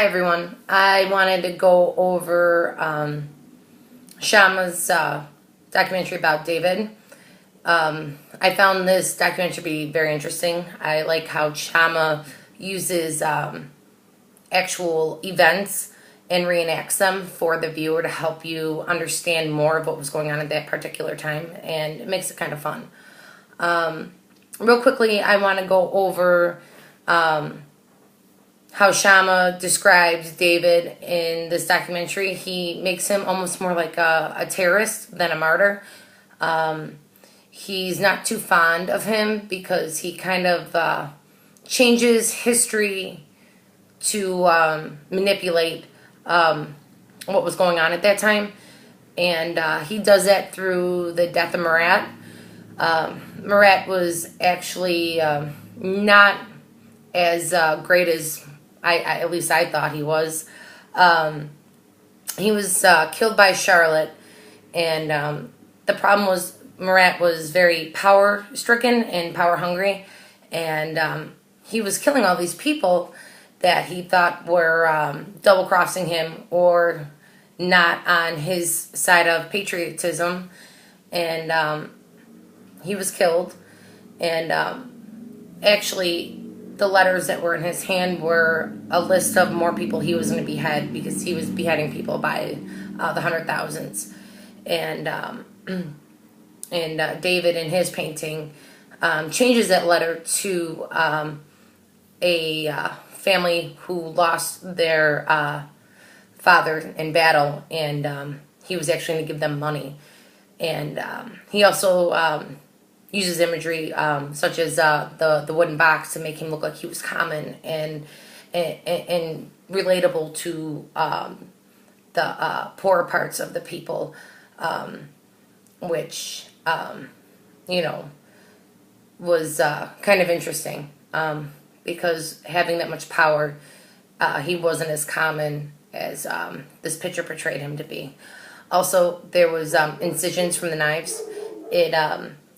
Hi everyone. I wanted to go over Shama's documentary about David. I found this documentary to be very interesting. I like how Shama uses actual events and reenacts them for the viewer to help you understand more of what was going on at that particular time, and it makes it kind of fun. Real quickly, I want to go over how Shama describes David in this documentary. He makes him almost more like a terrorist than a martyr. He's not too fond of him because he kind of changes history to manipulate what was going on at that time. And he does that through the death of Marat. Marat was actually not as great as at least I thought he was. He was killed by Charlotte, and the problem was Marat was very power-stricken and power-hungry, and he was killing all these people that he thought were double-crossing him or not on his side of patriotism, and he was killed. And actually, the letters that were in his hand were a list of more people he was going to behead, because he was beheading people by the 100,000s. And David, in his painting, changes that letter to a family who lost their father in battle, and he was actually going to give them money. And he also uses imagery such as the wooden box to make him look like he was common and relatable to the poorer parts of the people, which was kind of interesting, because having that much power, he wasn't as common as this picture portrayed him to be. Also, there was incisions from the knives. It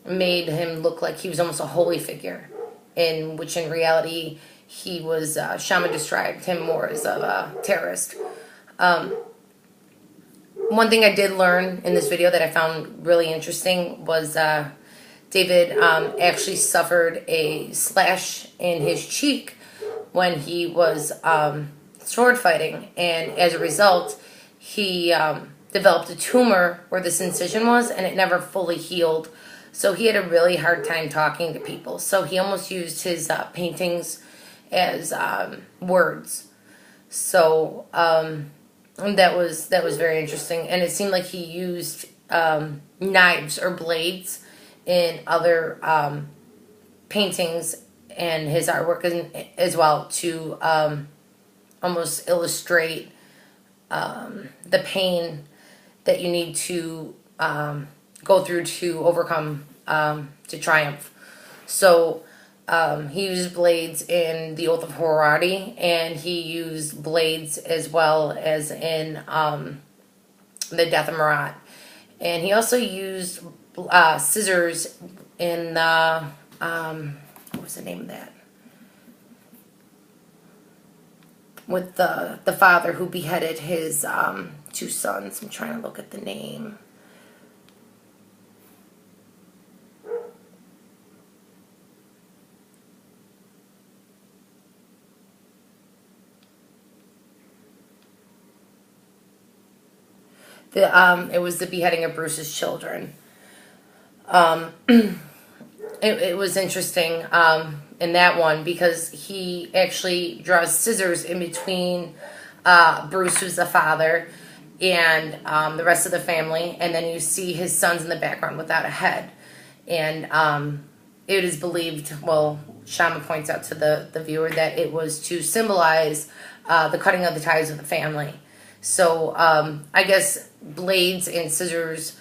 made him look like he was almost a holy figure, in which in reality he was, Shama described him more as a terrorist. One thing I did learn in this video that I found really interesting was David actually suffered a slash in his cheek when he was sword fighting, and as a result he developed a tumor where this incision was, and it never fully healed. So he had a really hard time talking to people. So he almost used his paintings as words. So that was very interesting. And it seemed like he used knives or blades in other paintings and his artwork as well, to almost illustrate the pain that you need to go through to overcome, to triumph. So he used blades in the Oath of Horati, and he used blades as well as in the Death of Marat. And he also used scissors in the, what was the name of that? With the father who beheaded his two sons. I'm trying to look at the name. It was the beheading of Bruce's children. It was interesting in that one, because he actually draws scissors in between Bruce, who's the father, and the rest of the family, and then you see his sons in the background without a head. And it is believed, well, Shama points out to the viewer, that it was to symbolize the cutting of the ties of the family. So I guess blades and scissors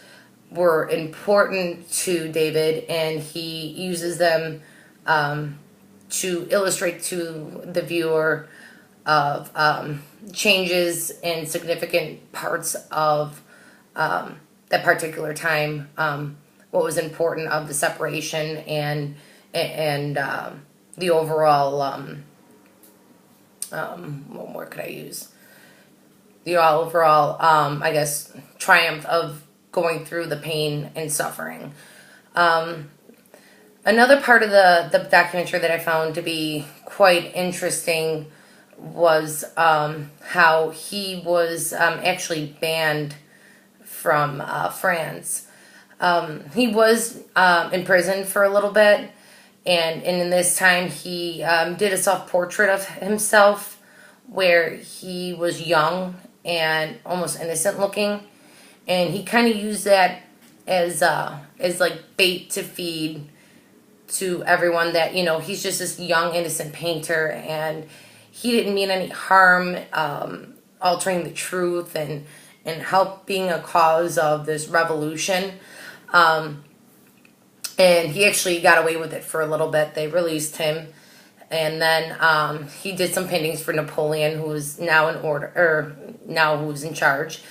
were important to David, and he uses them to illustrate to the viewer of changes in significant parts of that particular time, what was important of the separation and the overall what word could I use? The overall, I guess, triumph of going through the pain and suffering. Another part of the documentary that I found to be quite interesting was how he was actually banned from France. He was in prison for a little bit, and in this time he did a self-portrait of himself where he was young and almost innocent looking, and he kind of used that as like bait to feed to everyone that, you know, he's just this young innocent painter and he didn't mean any harm, altering the truth and helping a cause of this revolution. And he actually got away with it for a little bit. They released him, and then he did some paintings for Napoleon, who is now in order, or now who's in charge.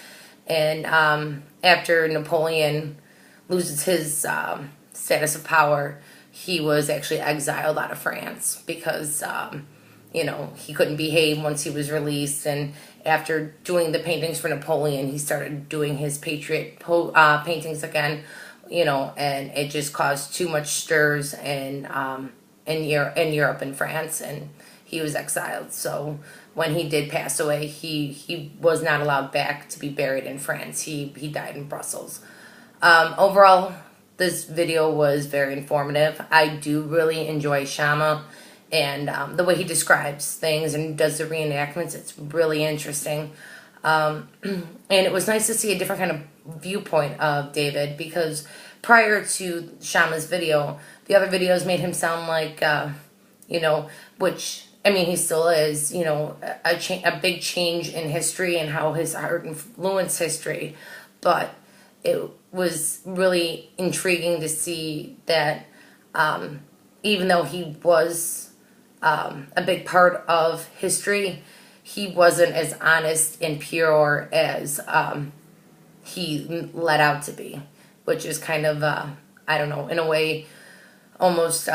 And after Napoleon loses his status of power, he was actually exiled out of France because you know, he couldn't behave once he was released. And after doing the paintings for Napoleon, he started doing his patriot paintings again, you know, and it just caused too much stirs in Europe and France, and he was exiled. So when he did pass away, he was not allowed back to be buried in France. He died in Brussels. Overall, this video was very informative. I do really enjoy Schama and the way he describes things and does the reenactments. It's really interesting. And it was nice to see a different kind of viewpoint of David, because prior to Schama's video, the other videos made him sound like, you know, which, I mean, he still is, you know, a big change in history and how his art influenced history. But it was really intriguing to see that even though he was a big part of history, he wasn't as honest and pure as he let out to be, which is kind of, I don't know, in a way, almost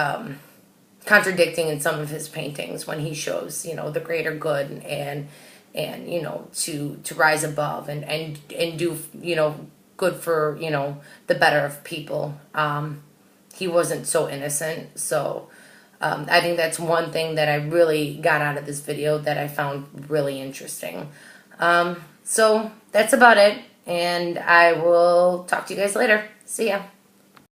contradicting in some of his paintings when he shows, you know, the greater good and you know, to rise above and do, you know, good for, you know, the better of people. He wasn't so innocent. So I think that's one thing that I really got out of this video that I found really interesting. So that's about it, and I will talk to you guys later. See ya.